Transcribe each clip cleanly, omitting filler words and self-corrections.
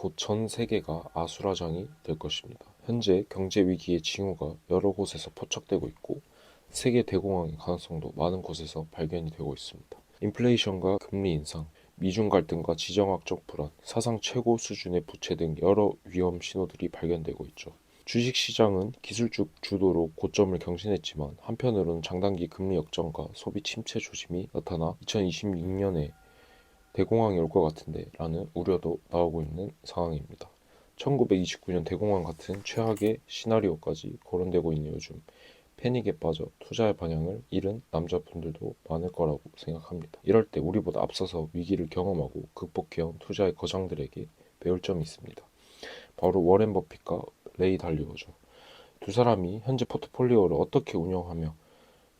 곧 전 세계가 아수라장이 될 것입니다. 현재 경제 위기의 징후가 여러 곳에서 포착되고 있고 세계 대공황의 가능성도 많은 곳에서 발견이 되고 있습니다. 인플레이션과 금리 인상, 미중 갈등과 지정학적 불안, 사상 최고 수준의 부채 등 여러 위험 신호들이 발견되고 있죠. 주식시장은 기술적 주도로 고점을 경신했지만 한편으로는 장단기 금리 역전과 소비 침체 조짐이 나타나 2026년에 대공황이 올 것 같은데 라는 우려도 나오고 있는 상황입니다. 1929년 대공황 같은 최악의 시나리오까지 거론되고 있는 요즘 패닉에 빠져 투자의 방향을 잃은 남자분들도 많을 거라고 생각합니다. 이럴 때 우리보다 앞서서 위기를 경험하고 극복해온 투자의 거장들에게 배울 점이 있습니다. 바로 워렌 버핏과 레이 달리오죠. 두 사람이 현재 포트폴리오를 어떻게 운영하며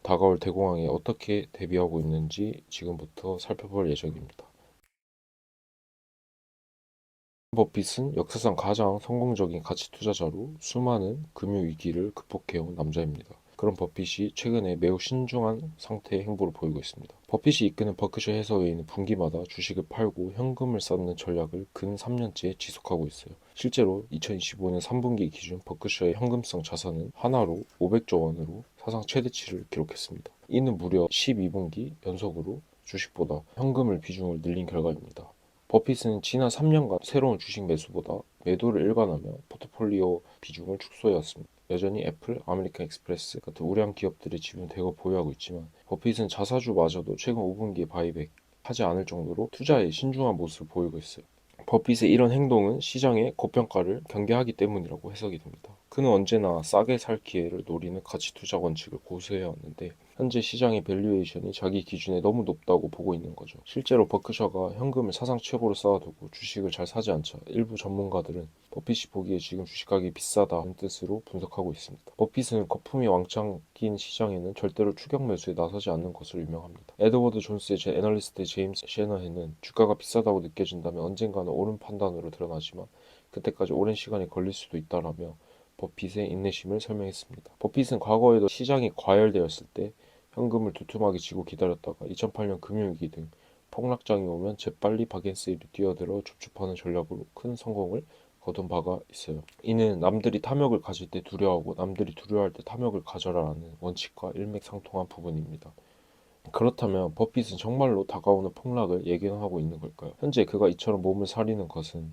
다가올 대공황에 어떻게 대비하고 있는지 지금부터 살펴볼 예정입니다. 버핏은 역사상 가장 성공적인 가치 투자자로 수많은 금융위기를 극복해온 남자입니다. 그런 버핏이 최근에 매우 신중한 상태의 행보를 보이고 있습니다. 버핏이 이끄는 버크셔 해서웨이는 분기마다 주식을 팔고 현금을 쌓는 전략을 근 3년째 지속하고 있어요. 실제로 2025년 3분기 기준 버크셔의 현금성 자산은 하나로 500조 원으로 사상 최대치를 기록했습니다. 이는 무려 12분기 연속으로 주식보다 현금을 비중을 늘린 결과입니다. 버핏은 지난 3년간 새로운 주식 매수보다 매도를 일관하며 포트폴리오 비중을 축소해왔습니다. 여전히 애플, 아메리칸 익스프레스 같은 우량 기업들의 지분을 대거 보유하고 있지만 버핏은 자사주마저도 최근 5분기에 바이백 하지 않을 정도로 투자에 신중한 모습을 보이고 있어요. 버핏의 이런 행동은 시장의 고평가를 경계하기 때문이라고 해석이 됩니다. 그는 언제나 싸게 살 기회를 노리는 가치 투자 원칙을 고수해 왔는데 현재 시장의 밸류에이션이 자기 기준에 너무 높다고 보고 있는 거죠. 실제로 버크셔가 현금을 사상 최고로 쌓아두고 주식을 잘 사지 않자 일부 전문가들은 버핏이 보기에 지금 주식 가격이 비싸다는 뜻으로 분석하고 있습니다. 버핏은 거품이 왕창 낀 시장에는 절대로 추격 매수에 나서지 않는 것으로 유명합니다. 에드워드 존스의 애널리스트 제임스 셰너헤는 주가가 비싸다고 느껴진다면 언젠가는 옳은 판단으로 드러나지만 그때까지 오랜 시간이 걸릴 수도 있다라며 버핏의 인내심을 설명했습니다. 버핏은 과거에도 시장이 과열되었을 때 현금을 두툼하게 쥐고 기다렸다가 2008년 금융위기 등 폭락장이 오면 재빨리 바겐세일에 뛰어들어 줍줍하는 전략으로 큰 성공을 거둔 바가 있어요. 이는 남들이 탐욕을 가질 때 두려워하고 남들이 두려워할 때 탐욕을 가져라라는 원칙과 일맥상통한 부분입니다. 그렇다면 버핏은 정말로 다가오는 폭락을 예견하고 있는 걸까요? 현재 그가 이처럼 몸을 사리는 것은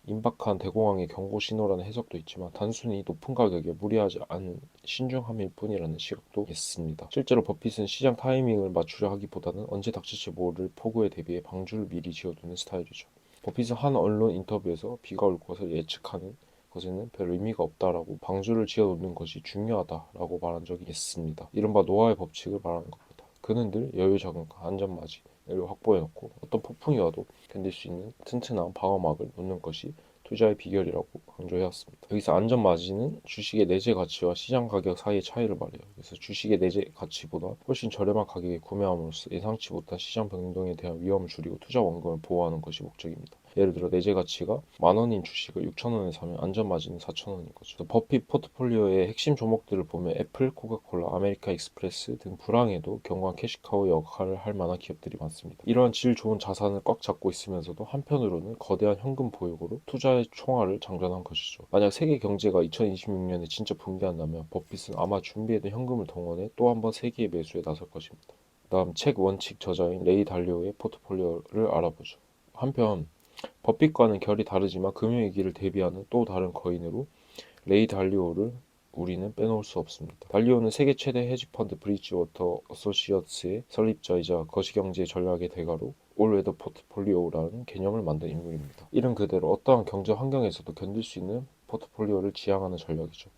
임박한 대공황의 경고 신호라는 해석도 있지만 단순히 높은 가격에 무리하지 않은 신중함일 뿐이라는 시각도 있습니다. 실제로 버핏은 시장 타이밍을 맞추려 하기보다는 언제 닥칠지 모를 폭우에 대비해 방주를 미리 지어두는 스타일이죠. 버핏은 한 언론 인터뷰에서 비가 올 것을 예측하는 것에는 별 의미가 없다라고 방주를 지어놓는 것이 중요하다라고 말한 적이 있습니다. 이른바 노아의 법칙을 말하는 겁니다. 그는 늘 여유 자금과 안전마진을 확보해놓고 어떤 폭풍이 와도 견딜 수 있는 튼튼한 방어막을 놓는 것이 투자의 비결이라고 강조해왔습니다. 여기서 안전마진은 주식의 내재 가치와 시장 가격 사이의 차이를 말해요. 그래서 주식의 내재 가치보다 훨씬 저렴한 가격에 구매함으로써 예상치 못한 시장 변동에 대한 위험을 줄이고 투자 원금을 보호하는 것이 목적입니다. 예를 들어 내재 가치가 10,000원인 주식을 6,000원에 사면 안전마진은 4,000원인 거죠. 버핏 포트폴리오의 핵심 종목들을 보면 애플, 코카콜라, 아메리칸 익스프레스 등 불황에도 견고한 캐시카우 역할을 할 만한 기업들이 많습니다. 이러한 질 좋은 자산을 꽉 잡고 있으면서도 한편으로는 거대한 현금 보유고로 투자의 총알을 장전한 것이죠. 만약 세계 경제가 2026년에 진짜 붕괴한다면 버핏은 아마 준비해둔 현금을 동원해 또 한 번 세계의 매수에 나설 것입니다. 다음 책 원칙 저자인 레이 달리오의 포트폴리오를 알아보죠. 한편 버핏과는 결이 다르지만 금융위기를 대비하는 또 다른 거인으로 레이 달리오를 우리는 빼놓을 수 없습니다. 달리오는 세계 최대 헤지펀드 브리지워터 어소시어츠의 설립자이자 거시경제 전략의 대가로 올웨더 포트폴리오라는 개념을 만든 인물입니다. 이름 그대로 어떠한 경제 환경에서도 견딜 수 있는 포트폴리오를 지향하는 전략이죠.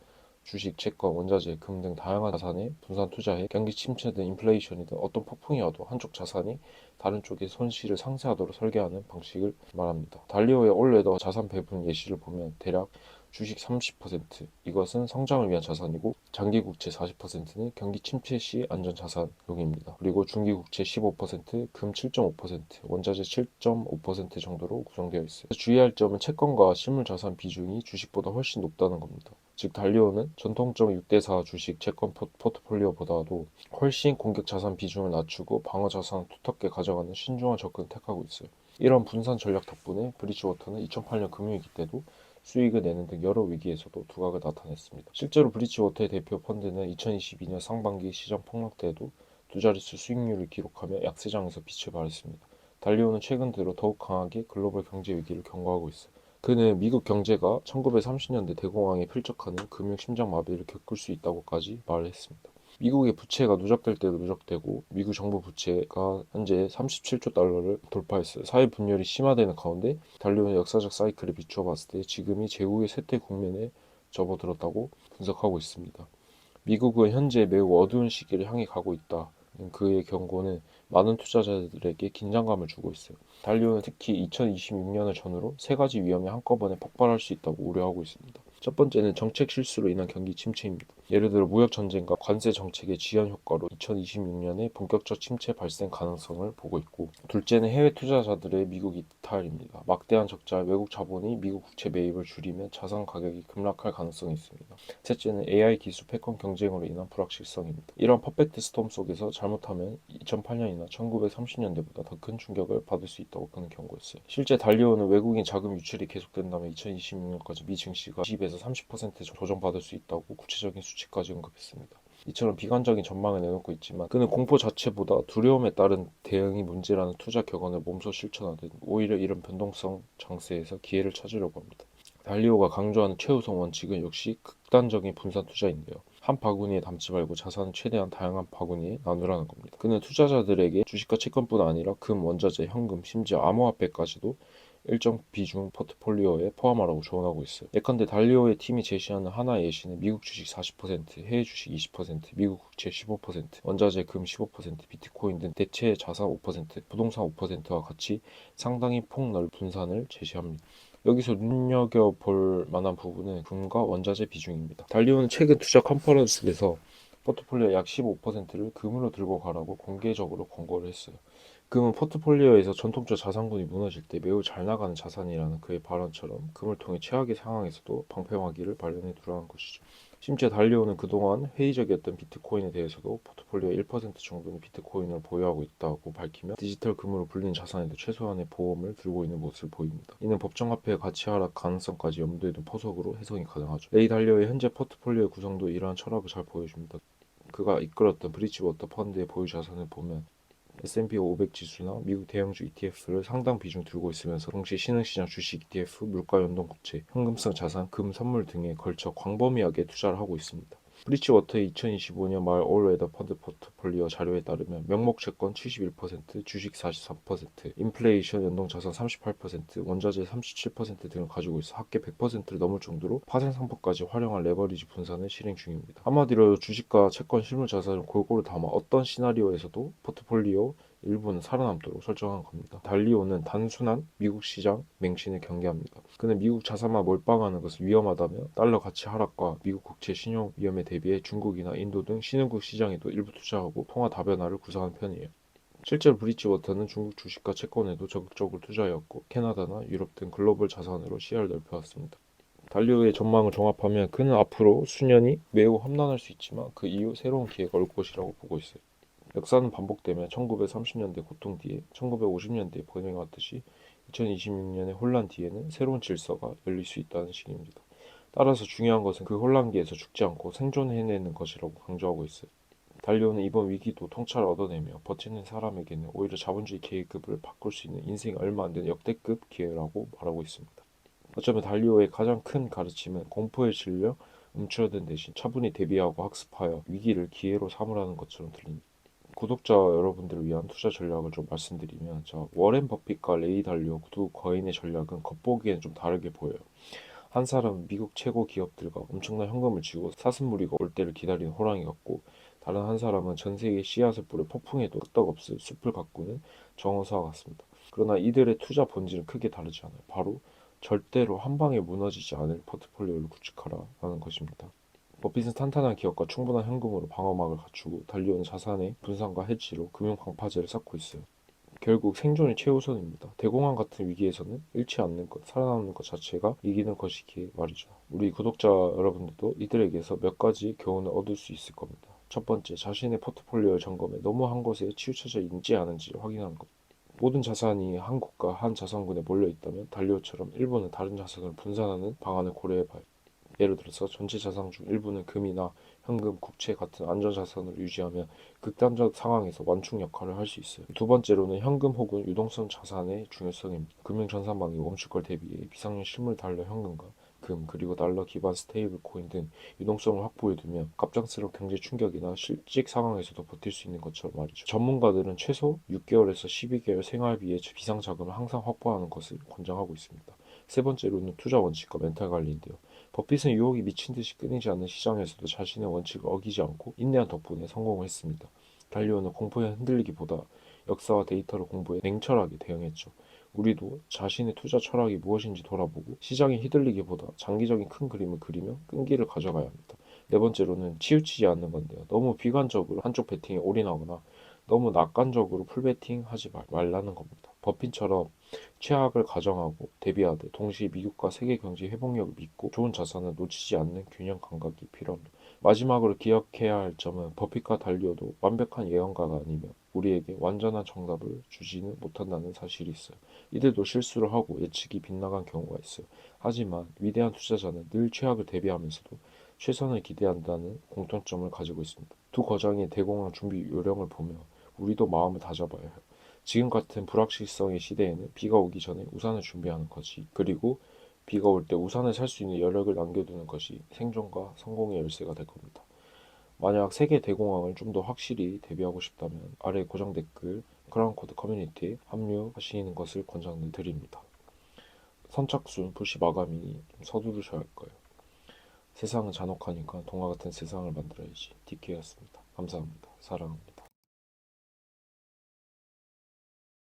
주식, 채권, 원자재, 금 등 다양한 자산에 분산 투자해 경기 침체든 인플레이션이든 어떤 폭풍이 와도 한쪽 자산이 다른 쪽의 손실을 상쇄하도록 설계하는 방식을 말합니다. 달리오의 올웨더 자산 배분 예시를 보면 대략 주식 30%, 이것은 성장을 위한 자산이고 장기 국채 40%는 경기 침체 시 안전 자산용입니다. 그리고 중기 국채 15%, 금 7.5%, 원자재 7.5% 정도로 구성되어 있어요. 주의할 점은 채권과 실물 자산 비중이 주식보다 훨씬 높다는 겁니다. 즉 달리오는 전통적 6대4 주식 채권 포트폴리오보다도 훨씬 공격 자산 비중을 낮추고 방어 자산을 두텁게 가져가는 신중한 접근을 택하고 있어요. 이런 분산 전략 덕분에 브리지워터는 2008년 금융위기 때도 수익을 내는 등 여러 위기에서도 두각을 나타냈습니다. 실제로 브리지워터의 대표 펀드는 2022년 상반기 시장 폭락 때에도 두 자릿수 수익률을 기록하며 약세장에서 빛을 발했습니다. 달리오는 최근 들어 더욱 강하게 글로벌 경제 위기를 경고하고 있어요. 그는 미국 경제가 1930년대 대공황에 필적하는 금융 심장 마비를 겪을 수 있다고까지 말을 했습니다. 미국의 부채가 누적될 때도 누적되고 미국 정부 부채가 현재 37조 달러를 돌파했어요. 사회 분열이 심화되는 가운데 달려오는 역사적 사이클을 비추어 봤을 때 지금이 제국의 쇠퇴 국면에 접어들었다고 분석하고 있습니다. 미국은 현재 매우 어두운 시기를 향해 가고 있다. 그의 경고는 많은 투자자들에게 긴장감을 주고 있어요. 달리오는 특히 2026년을 전후로 세 가지 위험이 한꺼번에 폭발할 수 있다고 우려하고 있습니다. 첫 번째는 정책 실수로 인한 경기 침체입니다. 예를 들어 무역 전쟁과 관세 정책의 지연 효과로 2026년에 본격적 침체 발생 가능성을 보고 있고, 둘째는 해외 투자자들의 미국 이탈입니다. 막대한 적자 외국 자본이 미국 국채 매입을 줄이면 자산 가격이 급락할 가능성이 있습니다. 셋째는 AI 기술 패권 경쟁으로 인한 불확실성입니다. 이런 퍼펙트 스톰 속에서 잘못하면 2008년이나 1930년대보다 더 큰 충격을 받을 수 있다고 그는 경고했어요. 실제 달리오는 외국인 자금 유출이 계속된다면 2026년까지 미 증시가 20에서 30% 조정받을 수 있다고 구체적인 수치까지 언급했습니다. 이처럼 비관적인 전망을 내놓고 있지만 그는 공포 자체보다 두려움에 따른 대응이 문제라는 투자 격언을 몸소 실천하듯 오히려 이런 변동성 장세에서 기회를 찾으려고 합니다. 달리오가 강조하는 최우선 원칙은 역시 극단적인 분산 투자인데요. 한 바구니에 담지 말고 자산을 최대한 다양한 바구니에 나누라는 겁니다. 그는 투자자들에게 주식과 채권뿐 아니라 금, 원자재, 현금, 심지어 암호화폐까지도 일정 비중 포트폴리오에 포함하라고 조언하고 있어요. 예컨대 달리오의 팀이 제시하는 하나의 예시는 미국 주식 40%, 해외 주식 20%, 미국 국채 15%, 원자재 금 15%, 비트코인 등 대체 자산 5%, 부동산 5%와 같이 상당히 폭넓은 분산을 제시합니다. 여기서 눈여겨볼 만한 부분은 금과 원자재 비중입니다. 달리오는 최근 투자 컨퍼런스에서 포트폴리오의 약 15%를 금으로 들고 가라고 공개적으로 권고를 했어요. 금은 포트폴리오에서 전통적 자산군이 무너질 때 매우 잘 나가는 자산이라는 그의 발언처럼 금을 통해 최악의 상황에서도 방패막이를 마련해 두라는 것이죠. 심지어 달리오는 그동안 회의적이었던 비트코인에 대해서도 포트폴리오의 1% 정도는 비트코인을 보유하고 있다고 밝히며 디지털 금으로 불리는 자산에도 최소한의 보험을 들고 있는 모습을 보입니다. 이는 법정화폐의 가치 하락 가능성까지 염두에 둔 포석으로 해석이 가능하죠. 레이 달리오의 현재 포트폴리오 구성도 이러한 철학을 잘 보여줍니다. 그가 이끌었던 브리지워터 펀드의 보유 자산을 보면 S&P 500 지수나 미국 대형주 ETF를 상당 비중 들고 있으면서 동시 신흥시장 주식 ETF, 물가 연동 국채, 현금성 자산, 금, 선물 등에 걸쳐 광범위하게 투자를 하고 있습니다. 브리지워터의 2025년 말 올웨더 펀드 포트폴리오 자료에 따르면 명목 채권 71%, 주식 43%, 인플레이션 연동 자산 38%, 원자재 37% 등을 가지고 있어 합계 100%를 넘을 정도로 파생 상품까지 활용한 레버리지 분산을 실행 중입니다. 한마디로 주식과 채권 실물 자산을 골고루 담아 어떤 시나리오에서도 포트폴리오 일부는 살아남도록 설정한 겁니다. 달리오는 단순한 미국 시장 맹신을 경계합니다. 그는 미국 자산만 몰빵하는 것은 위험하다며 달러 가치 하락과 미국 국채 신용 위험에 대비해 중국이나 인도 등 신흥국 시장에도 일부 투자하고 통화 다변화를 구사한 편이에요. 실제로 브리지워터는 중국 주식과 채권에도 적극적으로 투자해왔고 캐나다나 유럽 등 글로벌 자산으로 시야를 넓혀왔습니다. 달리오의 전망을 종합하면 그는 앞으로 수년이 매우 험난할 수 있지만 그 이후 새로운 기회가 올 것이라고 보고 있어요. 역사는 반복되며 1930년대 고통 뒤에 1950년대에 번영했듯이 2026년의 혼란 뒤에는 새로운 질서가 열릴 수 있다는 식입니다. 따라서 중요한 것은 그 혼란기에서 죽지 않고 생존해내는 것이라고 강조하고 있어요. 달리오는 이번 위기도 통찰을 얻어내며 버티는 사람에게는 오히려 자본주의 계급을 바꿀 수 있는 인생이 얼마 안 되는 역대급 기회라고 말하고 있습니다. 어쩌면 달리오의 가장 큰 가르침은 공포에 질려 움츠러든 대신 차분히 대비하고 학습하여 위기를 기회로 삼으라는 것처럼 들립니다. 구독자 여러분들을 위한 투자 전략을 좀 말씀드리면, 워렌 버핏과 레이 달리오 두 거인의 전략은 겉보기에는 좀 다르게 보여요. 한 사람은 미국 최고 기업들과 엄청난 현금을 쥐고 사슴무리가 올 때를 기다리는 호랑이 같고, 다른 한 사람은 전 세계에 씨앗을 뿌려 폭풍에도 끄떡없을 숲을 가꾸는 정어사 같습니다. 그러나 이들의 투자 본질은 크게 다르지 않아요. 바로 절대로 한 방에 무너지지 않을 포트폴리오를 구축하라는 것입니다. 버핏은 탄탄한 기업과 충분한 현금으로 방어막을 갖추고 달리오는 자산의 분산과 해지로 금융 방파제를 쌓고 있어요. 결국 생존이 최우선입니다. 대공황 같은 위기에서는 잃지 않는 것, 살아남는 것 자체가 이기는 것이기에 말이죠. 우리 구독자 여러분들도 이들에게서 몇 가지 교훈을 얻을 수 있을 겁니다. 첫 번째, 자신의 포트폴리오를 점검해 너무 한 곳에 치우쳐져 있지 않은지 확인하는 것. 모든 자산이 한국가 한 자산군에 몰려있다면 달리오처럼 일부는 다른 자산을 분산하는 방안을 고려해봐요. 예를 들어서 전체 자산 중 일부는 금이나 현금, 국채 같은 안전자산을 유지하면 극단적 상황에서 완충 역할을 할 수 있어요. 두 번째로는 현금 혹은 유동성 자산의 중요성입니다. 금융 전산망이 멈출 걸 대비해 비상용 실물 달러 현금과 금 그리고 달러 기반 스테이블 코인 등 유동성을 확보해두면 갑작스러운 경제 충격이나 실직 상황에서도 버틸 수 있는 것처럼 말이죠. 전문가들은 최소 6개월에서 12개월 생활비의 비상 자금을 항상 확보하는 것을 권장하고 있습니다. 세 번째로는 투자 원칙과 멘탈 관리인데요. 버핏은 유혹이 미친 듯이 끊이지 않는 시장에서도 자신의 원칙을 어기지 않고 인내한 덕분에 성공을 했습니다. 달리오는 공포에 흔들리기보다 역사와 데이터를 공부해 냉철하게 대응했죠. 우리도 자신의 투자 철학이 무엇인지 돌아보고 시장에 휘둘리기보다 장기적인 큰 그림을 그리며 끈기를 가져가야 합니다. 네 번째로는 치우치지 않는 건데요. 너무 비관적으로 한쪽 베팅에 올인하거나 너무 낙관적으로 풀베팅 하지 말라는 겁니다. 버핏처럼 최악을 가정하고 대비하되 동시에 미국과 세계 경제 회복력을 믿고 좋은 자산을 놓치지 않는 균형 감각이 필요합니다. 마지막으로 기억해야 할 점은 버핏과 달리오도 완벽한 예언가가 아니며 우리에게 완전한 정답을 주지는 못한다는 사실이 있어요. 이들도 실수를 하고 예측이 빗나간 경우가 있어요. 하지만 위대한 투자자는 늘 최악을 대비하면서도 최선을 기대한다는 공통점을 가지고 있습니다. 두 거장의 대공황 준비 요령을 보며 우리도 마음을 다잡아야 해요. 지금 같은 불확실성의 시대에는 비가 오기 전에 우산을 준비하는 것이, 그리고 비가 올 때 우산을 살 수 있는 여력을 남겨두는 것이 생존과 성공의 열쇠가 될 겁니다. 만약 세계 대공황을 좀 더 확실히 대비하고 싶다면 아래 고정 댓글 크라운코드 커뮤니티에 합류하시는 것을 권장드립니다. 선착순 불시 마감이니 좀 서두르셔야 할 거예요. 세상은 잔혹하니까 동화 같은 세상을 만들어야지. DK였습니다. 감사합니다. 사랑합니다.